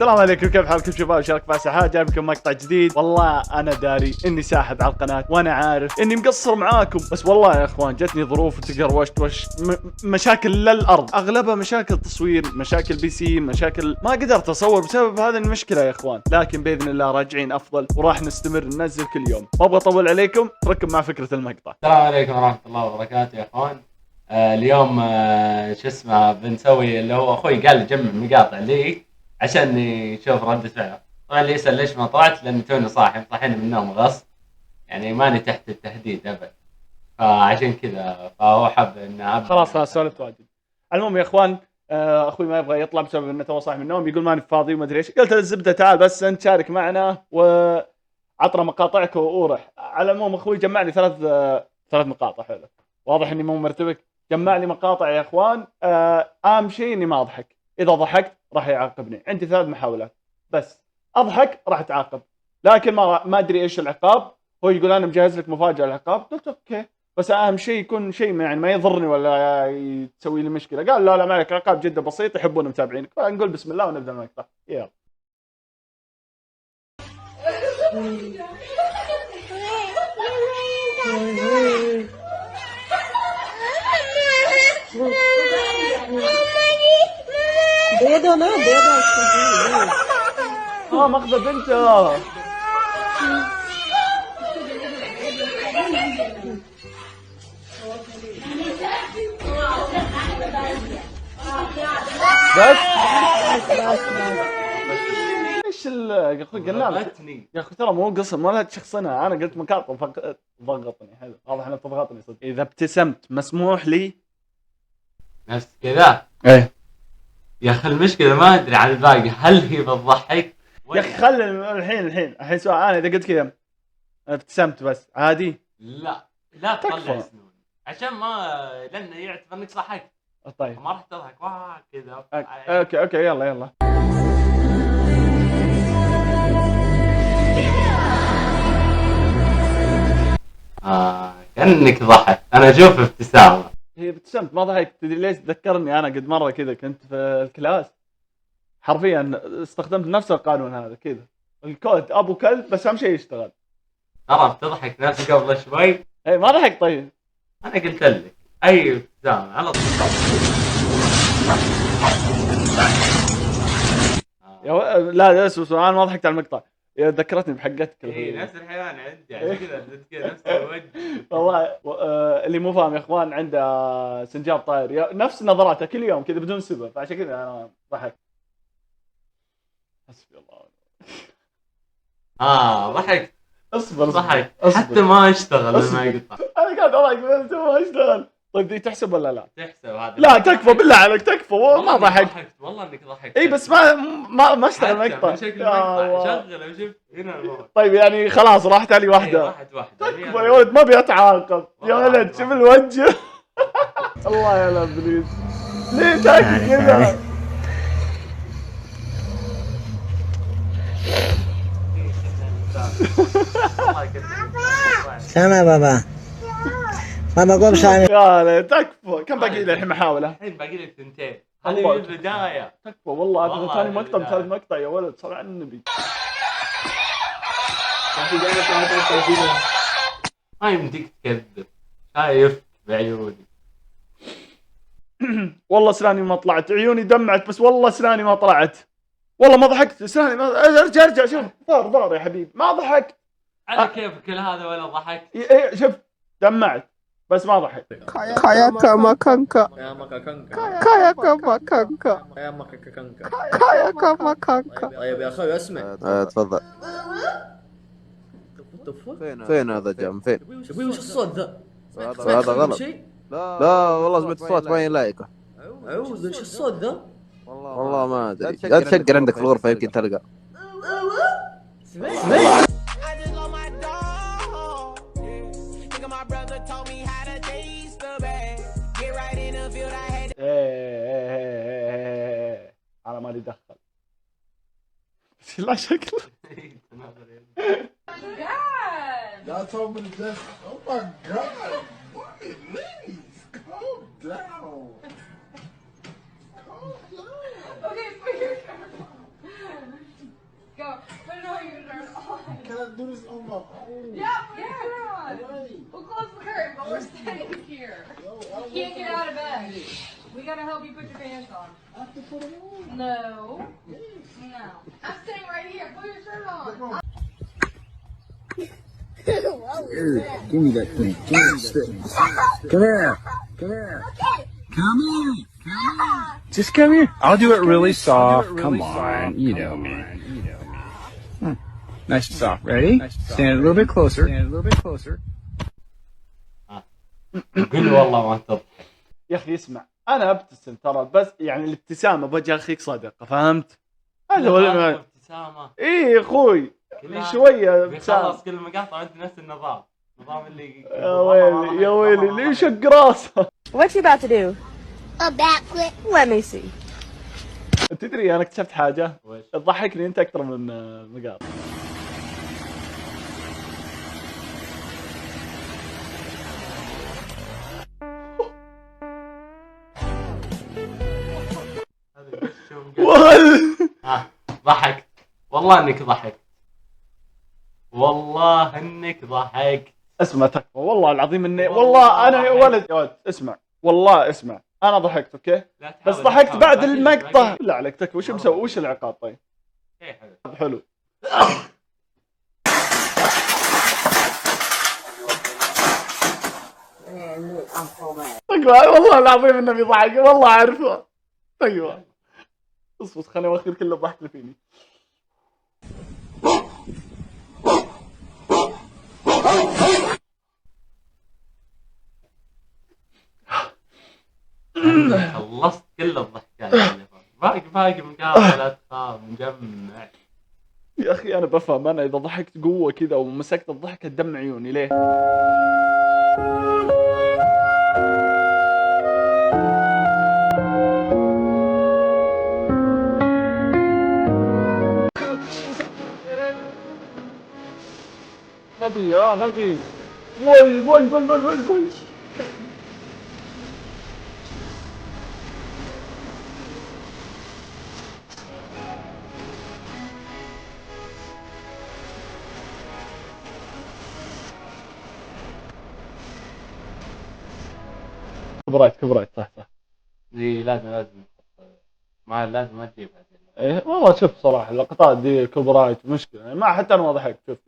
السلام عليكم، كيف حالكم شباب؟ شارك مع سحاد جايب لكم مقطع جديد. والله انا داري اني ساحب على القناه وانا عارف اني مقصر معاكم، بس والله يا اخوان جتني ظروف وتقروشت مشاكل للارض، اغلبها مشاكل تصوير، مشاكل بي سي، مشاكل ما قدرت اصور بسبب هذه المشكله يا اخوان. لكن باذن الله راجعين افضل وراح نستمر ننزل كل يوم. ما ابغى اطول عليكم، اترككم مع فكره المقطع. السلام عليكم ورحمه الله وبركاته يا اخوان. اليوم شو اسمه بنسوي اللي هو اخوي قال لي جمع مقاطع لي عشان يشوف ردة فعله. طبعا اللي يسأل ليش ما طلعت، لأن توني صاحي صاحيني من النوم غصب، يعني ماني تحت التهديد أبد، فعشان كذا فهو حب إنه خلاص سولفت واجد. المهم يا اخوان، اخوي ما يبغى يطلع بسبب انه تو صاحي من النوم، يقول ماني فاضي وما ادري ايش. قلت له الزبده تعال بس انت شارك معنا وعطنا مقاطعك وروح. على العموم اخوي جمع لي ثلاث مقاطع. حلو، واضح اني مو مرتبك. جمع لي مقاطع يا اخوان. اهم شيء اني ما اضحك. اذا ضحكت راح يعاقبني. عندي 3 محاولات بس. اضحك راح تعاقب، لكن ما ادري ايش العقاب. هو يقول انا مجهز لك مفاجاه العقاب. قلت اوكي، بس اهم شيء يكون شيء يعني ما يضرني ولا يسوي لي مشكله. قال لا ما عليك، عقاب جدا بسيط يحبون متابعينك. فنقول بسم الله ونبدا المقطع. يلا. بيضة ما بيضة ماخذه بنته. بس ايش يا اخوي قلنا لك يا اخوي ترى مو قصه، ما لها تشخصنها. انا قلت مقاطع ضغطني. حلو، واضح انها تضغطني صدق. اذا ابتسمت مسموح لي نفس كذا. ايه يا أخي المشكلة ما أدري عن الباقي، هل هي بتضحك؟ يا اخي خلي الحين سؤال. انا اذا قلت كذا ابتسمت بس عادي؟ لا تطلع سنون عشان ما، لأنه يعتبر إنك ضحكت. طيب ما راح تضحك كذا. اوكي يلا. كأنك ضحك، أنا أشوف ابتسامة. هي ابتسمت ما ضحكت. تدري ليش؟ تذكرني انا قد مره كذا كنت في الكلاس، حرفيا استخدمت نفس القانون هذا كذا. الكود ابو كلب، بس اهم شيء يشتغل. ترى بتضحك نفس قبل شوي. اي ما ضحك. طيب انا قلت لك اي ابتسامه على طول. لا سؤال ما ضحكت على المقطع. ذكرتني بحقتك. اي نفس الحيوان عندي عشان كذا نفس الوجه. والله اللي مو فاهم يا اخوان، عنده سنجاب طاير نفس نظراته كل يوم كذا بدون سبب، فعشان كذا انا ضحكت. حسبي الله. ضحكت. اصبر ضحك حتى ما اشتغل المقطع. انا قاعد اضحك ما اشتغل. طيب دي تحسب ولا لا؟ تحسب هذا. لا تكفى بالله عليك، تكفى. ما ضحكت. والله انك ضحكت. اي بس ما اشتغل المقطع. شكل المقطع شغله وشوف هنا الموت. طيب يعني خلاص راحت علي واحده. راحت واحده. تكفى يا ولد، ما بيتعاقب يا ولد. شوف الوجه. الله يا الابليس، ليه تاكل كذا؟ سامع بابا قوم سامع. يا تكفى. كم باقي لي الحين محاولة؟ الحين باقي لك 2. هذه البداية. تكفى والله. ابغى ثاني مقطع ثالث مقطع يا ولد، صل على النبي. ما يمديك تكذب، شايف بعيوني. والله اسناني ما طلعت، عيوني دمعت، بس والله اسناني ما طلعت. والله ما ضحكت، اسناني ما. ارجع شوف. ضار يا حبيبي، ما ضحكت. على كيفك كل هذا ولا ضحكت؟ ايه شوف دمعت بس ما ضحكت. كايا كما كانكا كايا كما كانكا كايا كما كانكا. طيب يا اخوي اسمع. تفضل. فين هذا جام؟ فين؟ ابوي وش الصوت ذا؟ هذا غلط. لا والله سمعت الصوت ما يلايقه. اعوذ، وش الصوت ذا؟ والله ما ادري. لا تشقر عندك في الغرفه يمكن تلقى. انا مالي دخل. لا شكل. Y'all told me to just. Oh my God! Ladies, calm down. Calm down. Okay, for your camera. Go. Put it on your shirt on. Can I do this on my own? Yeah, put it on. We'll close the curtain, but we're staying here. You can't get out of bed. We gotta help you put your pants on. I have to put it on. No. No. I'm staying right here. Put your shirt on. Give me that thing. Give me that thing. Come here. Come here. Come here. Just come here. I'll do it really soft. Come on. You know me. Nice and soft. Ready? Stand a little bit closer. Stand a little bit closer. قل والله ما تضحك. يا اخي اسمع، انا ابتسم ترى، بس يعني الابتسامه بوجه اخيك صدقه، فهمت؟ هذا هو ابتسامة. ايه يا اخوي شويه ابتسامه. خلاص كل المقاطع عندي نفس النظام اللي يا ويلي يا ويلي ليه شق راسه. What you about to do? A backflip. Let me see. تدري انا اكتشفت حاجه وش؟ تضحكني انت اكثر من مقاطع. ضحكت والله انك ضحكت، والله انك ضحكت. اسمع تكفى والله العظيم اني والله انا يا ولد اسمع والله اسمع انا ضحكت اوكي، بس ضحكت بعد المقطع. لا عليك تكفى. وش مسوي؟ وش العقاب طيب؟ حلو. والله العظيم انه بيضحك والله عارفه. ايوه اصبر خليني اوخر كل الضحك اللي فيني. خلصت كل الضحكات. باقي مقاطع. لا تخاف مجمع. يا اخي انا بفهم، انا اذا ضحكت قوه كذا ومسكت الضحكه تدمع عيوني ليه؟ نبي نبي وي وي وي وي وي. كبريت صح. دي لازم ما لازم ما تجيبها. ايه والله شوف صراحه اللقطات دي كوبرايت مشكله يعني، ما حتى انا ما ضحكت. شوف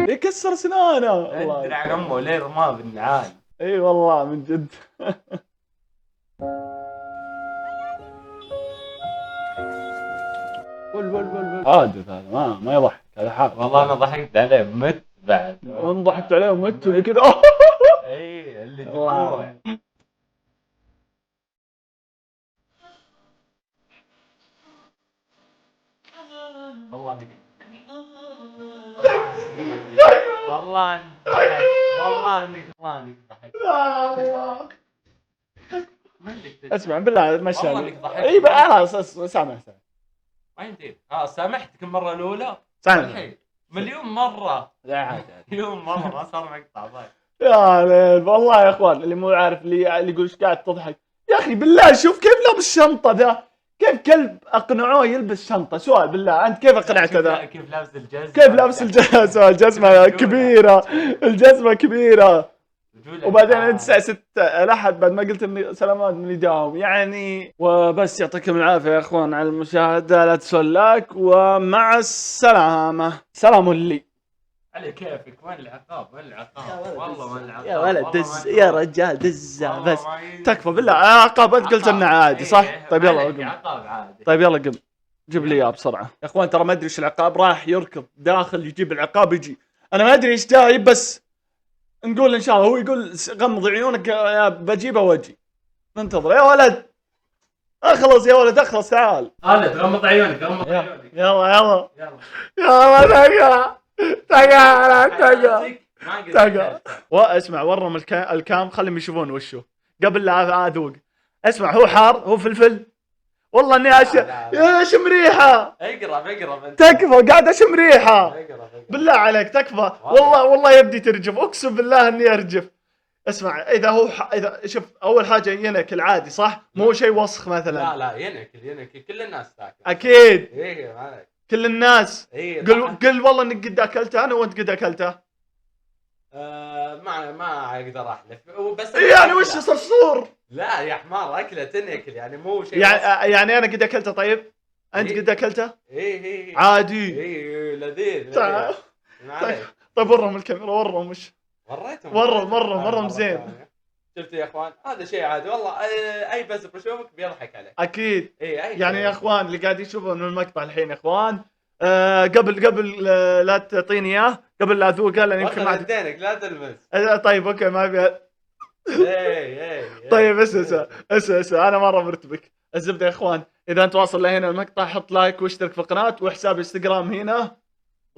ليه كسر سنانه ادرع امه ليه رماه بالنعال. اي والله من جد. ول حادث هذا ما يضحك هذا حادث. والله انا ضحكت عليه مت بعد. وانا ضحكت عليه ومت كذا. اي اللي جوه. والله انك ضحكت. اسمع بالله ما والله انك ضحكت. اي بقى سامح ما يمديك. خلاص سامحتك المره الاولى. سامح مليون مره. لا عادي مليون مره ما صار مقطع طيب. يا ليل والله يا اخوان اللي مو عارف اللي يقول ايش قاعد تضحك يا اخي بالله. شوف كيف لابس شنطه ذا، كيف كلب اقنعوه يلبس شنطه؟ سؤال بالله انت كيف اقنعته ذا؟ كيف لابس الجزمه؟ كيف لابس الجزمه؟ الجزمه كبيره، الجزمه كبيره. وبعدين انت الساعه 6 الاحد بعد ما قلت اني سلامات من اللي داوم يعني. وبس يعطيكم العافيه يا اخوان على المشاهده، لا تنسوا اللايك ومع السلامه. سلام لي على كيفك. وين العقاب؟ والله وين العقاب؟ يا ولد دز يا رجال دزه بس تكفى بالله. عقاب انت قلت انه عادي صح؟ طيب يلا قم. طيب يلا قم جيب لي اياه بسرعه يا اخوان. ترى ما ادري ايش العقاب، راح يركض داخل يجيب العقاب يجي. انا ما ادري ايش جايب بس نقول ان شاء الله. هو يقول غمض عيونك بجيبه واجي. ننتظر يا ولد. اخلص يا ولد اخلص تعال. خالد غمض عيونك غمض عيونك. يلا تقع واسمع ورم الكام خليهم يشوفون وشه قبل لا اذوق. اسمع هو حار، هو فلفل والله اني اشم ريحه. اقرب تكفى قاعد اشم ريحه بالله عليك تكفى. والله يبدي ترجف، اقسم بالله اني ارجف. اسمع، اذا شوف اول حاجه ينك العادي صح؟ مو شيء وسخ مثلا. لا ينكل كل الناس تاكل. اكيد ايه ما عليك. كل الناس. ايه قل والله انك قد اكلته انا وانت قد اكلته. ما اقدر احلف بس يعني وش صرصور؟ لا يا حمار اكله تنكل يعني مو شيء وسخ. يعني انا قد اكلته. طيب انت قد اكلته؟ ايه عادي. ايه لذيذ. تعال. ما عليك. طيب ورهم الكاميرا، ورهم وش وريتهم مرة زين. شفتوا يا اخوان هذا شيء عادي والله. اي بس بشوفك بيضحك عليك. اكيد. اي يعني يا اخوان اللي قاعد يشوفون المقطع الحين يا اخوان، قبل لا تعطيني اياه، قبل لا اذوقه لان يمكن ما يدينك لا تلمس. طيب اوكي ما ابي. طيب اسمع انا مره مرتبك. الزبده يا اخوان، اذا انت واصل لهنا المقطع حط لايك واشترك في القناه، وحساب انستغرام هنا،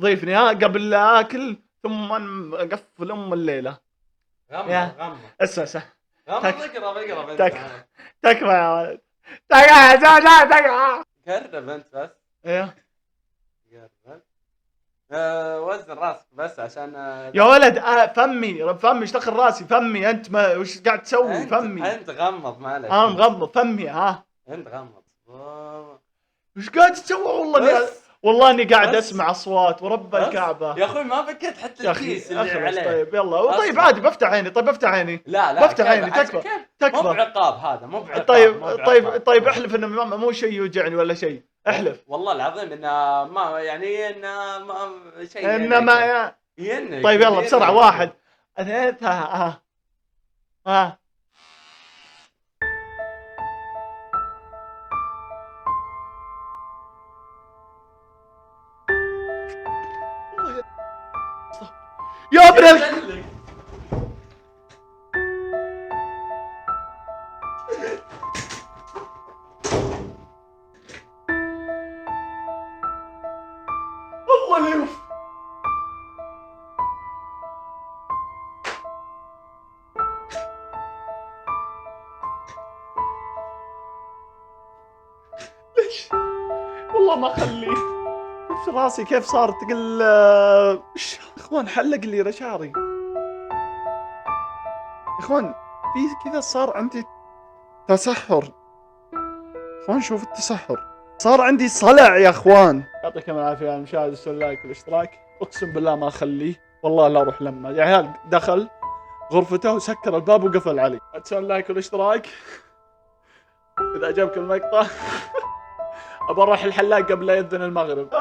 ضيفني قبل لا اكل ثم اقفل الليله. غمض اسمع اقرا تكفى يا ولد. تكفى قرب انت بس. ايه قرب. وزن راسك بس عشان يا ولد. فمي ايش دخل راسي؟ فمي انت ما وش قاعد تسوي؟ فمي انت غمض ما عليك. مغمض فمي. انت غمض. وش قاعد تسوي؟ والله اني قاعد اسمع اصوات ورب الكعبه يا اخوي ما فكيت حتى الكيس اللي عليه. طيب يلا. طيب عادي بفتح عيني. طيب بفتح عيني. لا بفتح عيني. تكفى مو بعقاب هذا مو بعقاب. طيب احلف انه مو شيء يوجعني ولا شيء. احلف والله العظيم انه ما يعني انه ما شيء انما ينك. طيب يلا بسرعه. 1 2 3 يا ابن الله يوف. ليش والله ما اخليه. شوف راسي كيف صار تقل. اخوان حلق لي شعري يا اخوان. في كذا صار عندي تسحر. اخوان شوف التسحر صار عندي صلع يا اخوان. يعطيكم العافيه يا المشاهد. سووا اللايك والاشتراك. اقسم بالله ما اخليه والله لا اروح لما يا عيال دخل غرفته وسكر الباب وقفل علي. تسوون اللايك والاشتراك اذا عجبكم المقطع. ابى اروح الحلاق قبل لا يذن المغرب.